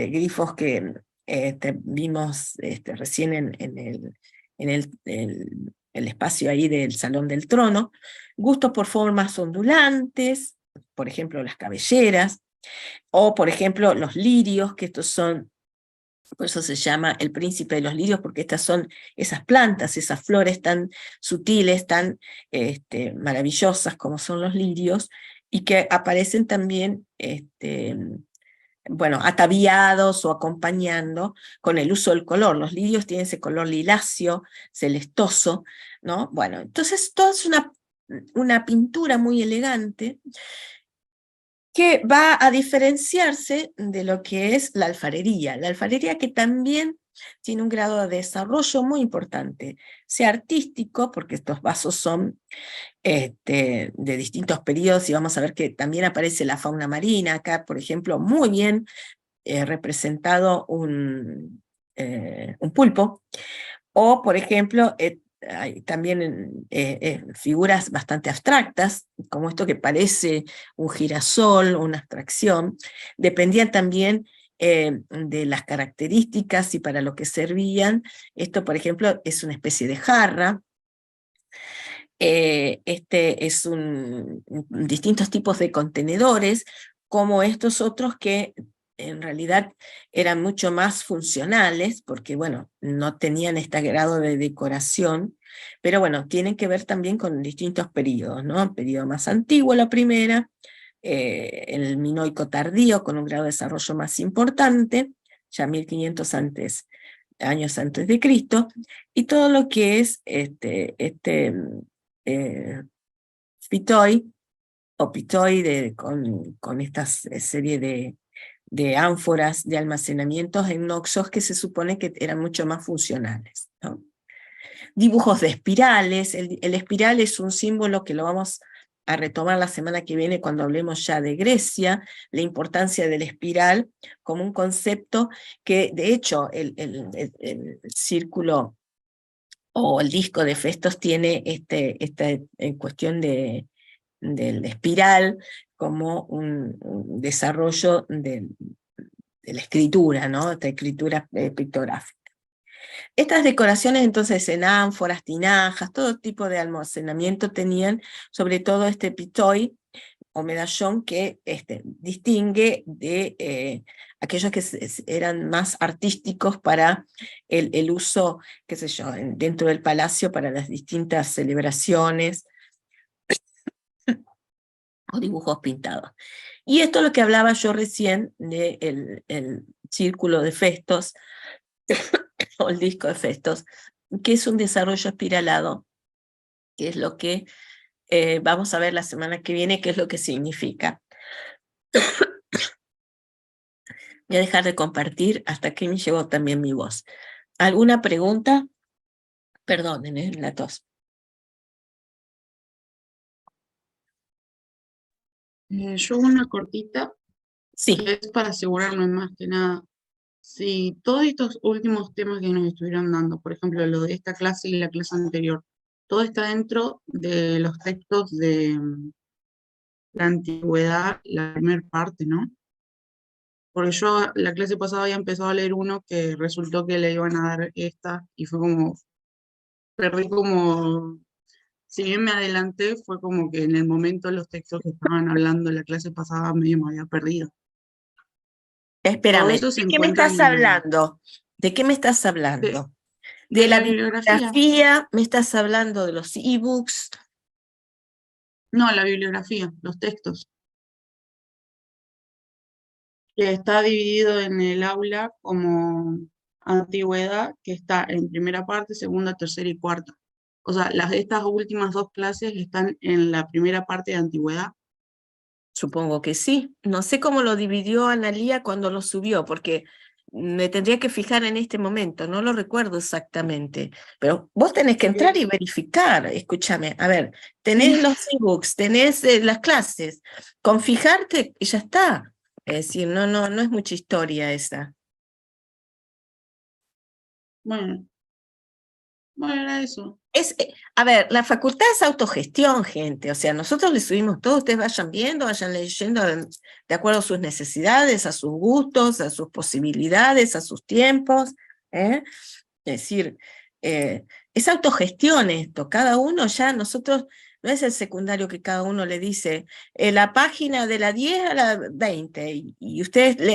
vimos recién en el espacio ahí del Salón del Trono, gustos por formas ondulantes, por ejemplo las cabelleras, o por ejemplo los lirios, que estos son, por eso se llama el príncipe de los lirios, porque estas son esas plantas, esas flores tan sutiles, tan maravillosas como son los lirios, y que aparecen también bueno, ataviados o acompañando con el uso del color. Los lirios tienen ese color liláceo, celestoso, ¿no? Bueno, entonces toda es una pintura muy elegante que va a diferenciarse de lo que es la alfarería que también tiene un grado de desarrollo muy importante, sea artístico, porque estos vasos son de distintos periodos, y vamos a ver que también aparece la fauna marina, acá por ejemplo muy bien representado un pulpo, o por ejemplo hay también figuras bastante abstractas, como esto que parece un girasol, una abstracción, dependían también de las características y para lo que servían. Esto, por ejemplo, es una especie de jarra. Es distintos tipos de contenedores, como estos otros que en realidad eran mucho más funcionales, porque bueno, no tenían este grado de decoración, pero bueno, tienen que ver también con distintos periodos, ¿no? El periodo más antiguo, la primera, el minoico tardío, con un grado de desarrollo más importante, ya 1500 años antes de Cristo, y todo lo que es pitoi, o pitoi con esta serie de ánforas de almacenamientos en Noxos que se supone que eran mucho más funcionales, ¿no? Dibujos de espirales, el espiral es un símbolo que lo vamos a retomar la semana que viene cuando hablemos ya de Grecia, la importancia del espiral como un concepto que de hecho el círculo o el disco de Festos tiene esta cuestión del espiral como un desarrollo de la escritura, ¿no? Esta escritura pictográfica. Estas decoraciones entonces en ánforas, tinajas, todo tipo de almacenamiento tenían, sobre todo este pitoi o medallón que distingue de aquellos que eran más artísticos para el uso, qué sé yo, dentro del palacio para las distintas celebraciones o dibujos pintados. Y esto es lo que hablaba yo recién del el círculo de Festos, o el disco de Festos, que es un desarrollo espiralado, que es lo que vamos a ver la semana que viene, qué es lo que significa. Voy a dejar de compartir hasta que me llegó también mi voz. ¿Alguna pregunta? Perdonen, la tos. Yo una cortita, Sí, que es para asegurarme más que nada, si todos estos últimos temas que nos estuvieron dando, por ejemplo, lo de esta clase y la clase anterior, todo está dentro de los textos de la antigüedad, la primera parte, ¿no? Porque yo la clase pasada había empezado a leer uno que resultó que le iban a dar esta y fue como, perdí como, si bien me adelanté, fue como que en el momento los textos que estaban hablando en la clase pasada medio me había perdido. Todo espérame. eso se ¿De qué me encuentra estás en hablando? ¿De qué me estás de, hablando? de ¿De la la bibliografía. bibliografía? ¿Me estás hablando de los ebooks? No, la bibliografía, los textos, que está dividido en el aula como antigüedad, que está en primera parte, segunda, tercera y cuarta. O sea, estas últimas dos clases están en la primera parte de antigüedad. Supongo que sí. No sé cómo lo dividió Analía cuando lo subió, porque me tendría que fijar en este momento, no lo recuerdo exactamente. Pero vos tenés que entrar y verificar, escúchame, a ver, tenés los ebooks, tenés las clases, con fijarte y ya está. Es decir, no es mucha historia esa. Bueno, bueno, era eso. A ver, la facultad es autogestión, gente. O sea, nosotros le subimos todo, ustedes vayan viendo, vayan leyendo de acuerdo a sus necesidades, a sus gustos, a sus posibilidades, a sus tiempos. ¿Eh? Es decir, es autogestión esto. Cada uno ya, nosotros, no es el secundario que cada uno le dice la página de la 10 a la 20, y ustedes le